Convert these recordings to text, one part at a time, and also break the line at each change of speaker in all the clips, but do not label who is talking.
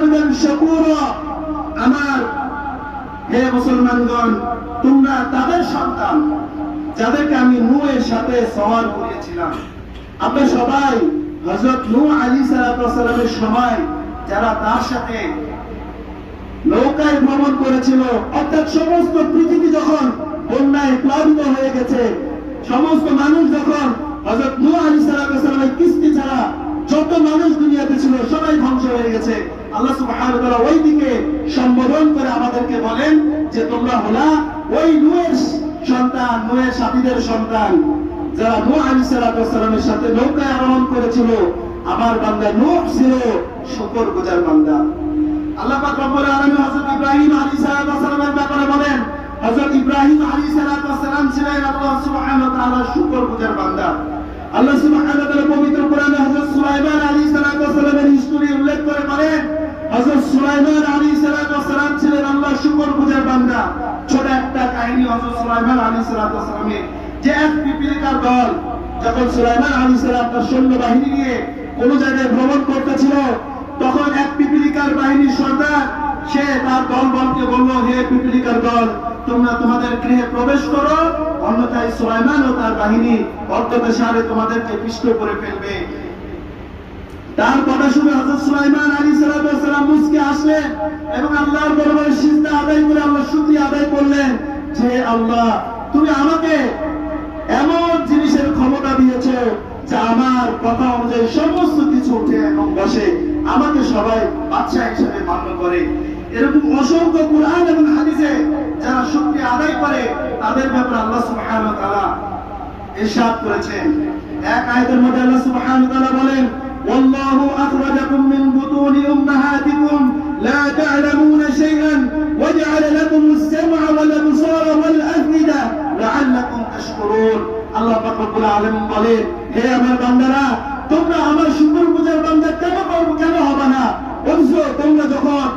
আবদান Sakura, আমার হে মুসলমানগণ, তোমরা তাদের সন্তান যাদেরকে আমি নূহের সাথে সওয়ার করিয়েছিলাম। আমরা সবাই হযরত নূহ আলাইহিস সালামের সময় যারা তার সাথে নৌকায় ভ্রমণ করেছিল, অর্থাৎ সমস্ত পৃথিবী যখন বন্যায় প্লাবিত হয়ে গেছে, সমস্ত মানুষ যখন হযরত নূহ আলাইহিস সালামের কিস্তি ছাড়া যত মানুষ দুনিয়াতে ছিল সবাই ধ্বংস হয়ে গেছে, আল্লাহ সুবহানাহু ওয়া তাআলা ওই দিকে সম্বোধন করে আমাদেরকে বলেন যে তোমরা হলা ওই নূহের সন্তান, নূহের সাথীদের সন্তান যারা নূহ আলাইহিস সালামের সাথে নৌকায় আরোহণ করেছিল। আমার বান্দা নূহ ছিল শুকরগুজার বান্দা। আল্লাহ পাক রব্বুল আলামিন হযরত ইব্রাহিম আলাইহিস সালামের ব্যাপারে বলেন, হযরত ইব্রাহিম আলাইহিস সালাম ছিলেন আল্লাহ সুবহানাহু ওয়া তাআলার শুকরগুজার বান্দা। আল্লাহ সুবহানাহু ওয়া তাআলা পবিত্র কোরআনে হযরত সুলাইমান আলাইহিস সালামের হিস্টরি উল্লেখ করে বলেন, হযরত সুলাইমান আলাইহিস সালাম ছিলেন আল্লাহর শুকরগুজার বান্দা। ছোট একটা কাহিনী, হযরত সুলাইমান আলাইহিস সালামের যে এক পিপীলিকার দল যখন সুলাইমান আলাইহিস সালাম তার সৈন্যবাহিনী নিয়ে কোন জায়গায় ভ্রমণ করতেছিল, তখন এক পিপীলিকার বাহিনীর সর্দার সে তার দলবলকে বলল, হে পিপীলিকার দল, তোমরা তোমাদের গৃহে প্রবেশ করো, অন্যথায় সুলাইমান ও তার বাহিনী অর্ধবেশারে তোমাদেরকে পিষ্ট করে ফেলবে। তার কথা শুনে হযরত সুলাইমান আলাইহিস সালাম মুস্কে আসলেন এবং আল্লাহর দরবারে সিজদা আদায় করে আল্লাহর শুকরিয়া আদায় করলেন যে আল্লাহ, তুমি আমাকে এমন জিনিসের ক্ষমতা দিয়েছো যা আমার কথা অনুযায়ী সমস্ত কিছু উঠে এবং বসে, আমাকে সবাই বাদশা হিসেবে মান্য করে। এরকম অসংখ্য কুরআন এবং হাদিসে যারা শুকরিয়া আদায় করে তাদের ব্যাপারে আল্লাহ সুবহানাহু ওয়া তাআলা ইরশাদ করেছেন। এক আয়াতের মধ্যে আল্লাহ সুবহানাহু ওয়া তাআলা বলেন, ওয়াল্লাহু আখরাজাকুম মিন বুতুনি উম্মাহাতিকুম লা তা'লামুনা শাইআন ওয়া জা'আলা লাকুমুস সাম'a ওয়াল আবসারা ওয়াল আফইদা লা'আল্লাকুম তাশকুরুন। আল্লাহ পাক রব্বুল আলামিন বলেন, হে আমার বান্দারা, তোমরা আমার শুকরগুজার বান্দা কেন হবে না? বলছো তোমরা যখন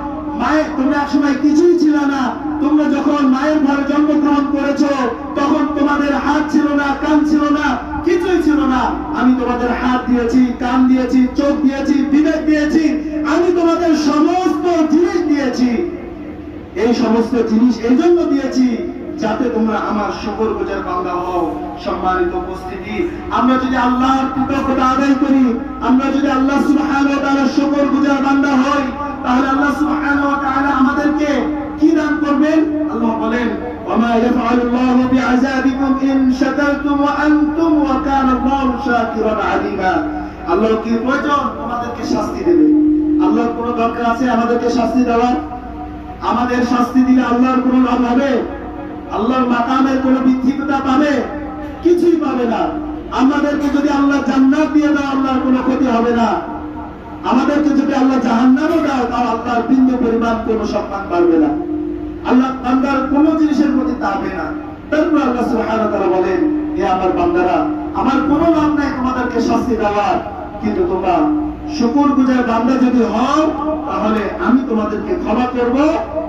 তোমরা একসময় কিছুই ছিল না, তোমরা যখন মায়ের ঘরে জন্মগ্রহণ করেছো তখন তোমাদের হাত ছিল না, কান ছিল না, কিছুই ছিল না। আমি তোমাদের হাত দিয়েছি, কান দিয়েছি, চোখ দিয়েছি, বিবেক দিয়েছি, আমি তোমাদের সমস্ত জিনিস দিয়েছি। এই সমস্ত জিনিস এই জন্য দিয়েছি যাতে তোমরা আমার শুকরগুজার বান্দা হও। সম্মানিত উপস্থিতি, আমরা যদি আল্লাহর কৃতজ্ঞতা আদায় করি, আমরা যদি আল্লাহ সুবহানাহু ওয়া তাআলার শুকরগুজার বান্দা হই, তাহলে আল্লাহ সুবহানাহু ওয়া তাআলা আমাদেরকে কি দান করবেন? আল্লাহ বলেন, ওয়ামা ইয়াফআলুল্লাহু বিআযাবিকুম ইন শাকারতুম ওয়া আনতুম ওয়া কানা আল্লাহু শাকিরান আলিমা। আল্লাহর কি প্রয়োজন? তোমাদেরকে শাস্তি দেবে। আল্লাহর কোনো দরকার আছে আমাদেরকে শাস্তি দেওয়ার? আমাদের শাস্তি দিলে আল্লাহর কোনো লাভ হবে? আল্লাহর মাকামের কোনো বৃদ্ধিকতা পাবে? কিছুই পাবে না। আমাদেরকে যদি আল্লাহ জান্নাত দিয়ে দাও, আল্লাহর কোনো ক্ষতি হবে না। আমাদেরকে যদি আল্লাহ জাহান্নামও দাও, তাও আল্লাহর বিন্দু পরিমাণ কোনো সম্মান পাবে না। আল্লাহ বান্দার কোনো জিনিসের প্রতি তাবে না। তারপর আল্লাহ সুবহানাহু ওয়া তাআলা বলেন, হে আমার বান্দারা, আমার কোনো লাভ নাই তোমাদেরকে শাস্তি দেওয়ার, কিন্তু তোমরা শুকরগুজার বান্দা যদি হও তাহলে আমি তোমাদেরকে ক্ষমা করব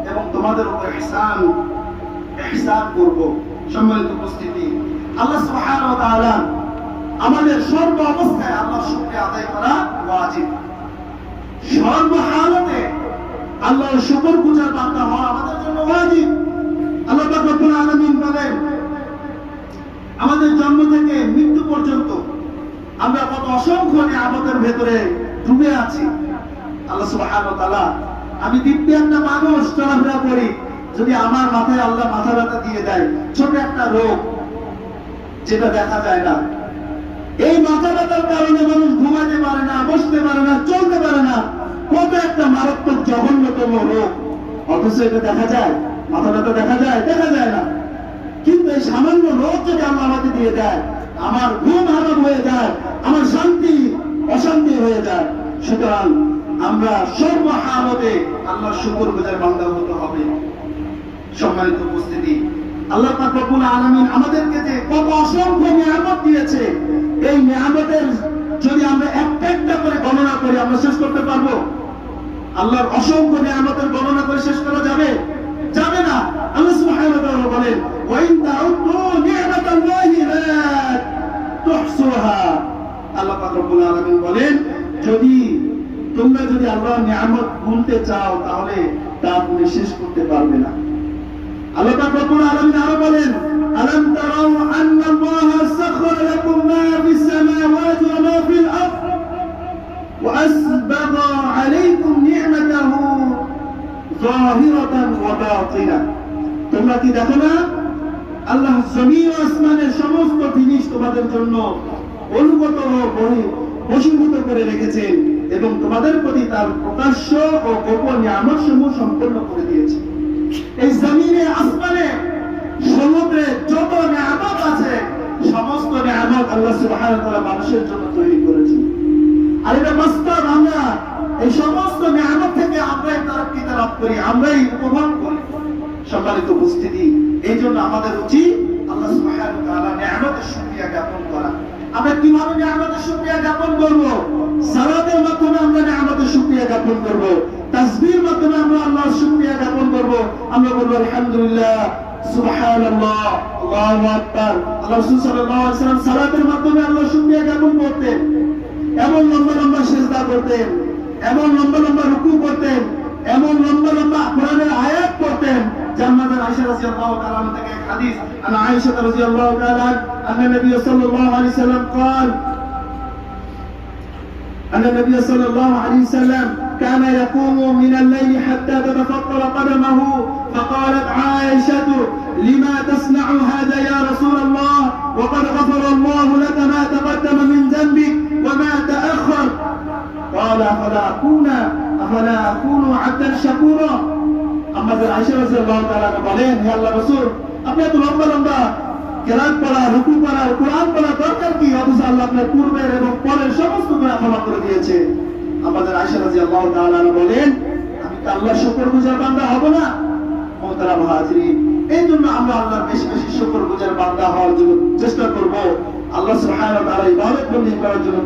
এবং তোমাদের উপর ইহসান করব। সম্মানিত উপস্থিতি, আল্লাহ সুবহানাহু ওয়া তাআলা আমাদের সর্ব অবস্থায় আল্লাহর শুকরিয়া আদায় করা ওয়াজিব। সর্ব হালতে আল্লাহর শুকরগুজার বান্দা হওয়া আমাদের জন্য ওয়াজিব। আল্লাহ পাক রব্বুল আলামিন বলেন, আমাদের জন্ম থেকে মৃত্যু পর্যন্ত আমরা কত অসংখ্য নিয়ামতের ভেতরে ডুবে আছি। আল্লাহ সুবহানাহু ওয়া তাআলা, আমি দিব্য একটা মানুষ চলাফেরা করি, যদি আমার মাথায় আল্লাহ মাথা ব্যথা দিয়ে দেয়, ছোট একটা রোগ যেটা দেখা যায় না, এই মাথা ব্যথার কারণে মানুষ ঘুমাতে পারে না, বসতে পারে না, চলতে পারে না, কত একটা মারাত্মক জঘন্যতম রোগ। অথচ এটা দেখা যায়? মাথা ব্যথা দেখা যায়? দেখা যায় না। কিন্তু এই সামান্য রোগ যদি আল্লাহ আমাকে দিয়ে দেয়, আমার ঘুম হারাম হয়ে যায়, আমার অশান্তি হয়ে যায়। সুতরাং আমরা সর্বহালতে আল্লাহর শুকরগুজার বান্দা হতে হবে। সম্মানিত উপস্থিতি, আল্লাহ পাক রব্বুল আলামিন আমাদেরকে যে কত অসংখ্য নিয়ামত দিয়েছে, এই নিয়ামতের যদি আমরা একটা একটা করে গণনা করি আমরা শেষ করতে পারবো? আল্লাহর অসংখ্য নিয়ামতের গণনা করে শেষ করা যাবে? যাবে না। আল্লাহ সুবহানাহু ওয়া তাআলা বলেন, ওয়া ইন তাউদ্দু নি'মাতাল্লাহি লা তুহসুহা। আল্লাহ পাক রব্বুল আলামিন বলেন, যদি তোমরা যদি আল্লাহর নিয়ামত ভুলতে চাও তাহলে তা তুমি শেষ করতে পারবে না। আল্লাহ পাক রব্বুল আলামিন আরো বলেন, আলাম তারাউ আন্না আল্লাহা সাখারা লাকুম মা ফিস সামাওয়াতি ওয়া মা ফিল আরদ ওয়া আসবাগা আলাইকুম নি'মাতাহু যাহিরাতান ওয়া বাতিনা। তোমরা কি দেখো না আল্লাহ জমিন ও আসমানের সমস্ত জিনিস তোমাদের জন্য অনুগত ও বশীভূত করে রেখেছেন এবং তোমাদের প্রতি তার প্রকাশ্য ও গোপন নিয়ামত সমূহ সম্পন্ন করে দিয়েছে। এই জমিনে আসমানে সমুদ্রে যত নিয়ামত আছে সমস্ত নিয়ামত আল্লাহ সুবহানাহু ওয়া তাআলা মানুষের জন্য তৈরি করেছেন। আর এটা বাস্তব, আমরা এই সমস্ত নিয়ামত থেকে আমরাই তারাক্কিতে লাভ করি, আমরাই উপভোগ করি। সম্মানিত উপস্থিতি, এই জন্য আমাদের উচিত আল্লাহ সুবহানাহু ওয়া তাআলা নিয়ামতের শুকরিয়া জ্ঞাপন করা। আমরা কিভাবে নিয়ামতের শুকরিয়া জ্ঞাপন করব? সালাতের মাধ্যমে আমরা নিয়ামতের শুকরিয়া জ্ঞাপন করব, তাসবিহের মাধ্যমে আমরা আল্লাহর শুকরিয়া জ্ঞাপন করব। আমরা বলবো আলহামদুলিল্লাহ, সুবহানাল্লাহ, আল্লাহু আকবার। আল্লাহ রাসূল সাল্লাল্লাহু আলাইহি ওয়াসাল্লাম সালাতের মাধ্যমে আল্লাহর শুকরিয়া জ্ঞাপন করতেন, এমন লম্বা লম্বা সিজদা করতেন, এমন লম্বা লম্বা রুকু করতেন, এমন লম্বা লম্বা কোরআনের আয়াত পড়তেন। জান্নাতের আয়েশা রাদিয়াল্লাহু তাআলা আনহা থেকে এক হাদিস, আনা আয়েশা রাদিয়াল্লাহু তাআলা আন্না নবী সাল্লাল্লাহু আলাইহি ওয়াসাল্লাম قال أن النبي صلى الله عليه وسلم كان يقوم من الليل حتى تتفطر قدمه فقالت عائشة لما تصنع هذا يا رسول الله وقد غفر الله لك ما تقدم من ذنبك وما تأخر قال أفلا أكون عبدا شكورا। আমাদের আয়েশা রাদিয়াল্লাহু তাআলা বলেন, হে আল্লাহর রাসূল, আপনি এত লম্বা লম্বা কেরাত পড়া, রুকু করা, কোরআন পড়া দরকার কি? অথচ আল্লাহ আপনার পূর্বের এবং পরের সমস্ত গুনাহ ক্ষমা করে দিয়েছে। আমাদের আয়েশা রাদিয়াল্লাহু তাআলা বলেন, আমি কি আল্লাহর শুকরগুজার বান্দা হব না? মুহতারাম হাজিরিন, এই জন্য আমরা আল্লাহর বেশি বেশি শুকরগুজার বান্দা হওয়ার জন্য চেষ্টা করব। আল্লাহ সুবহানাহু ওয়া তাআলা ইবাদত বন্দেগী করার জন্য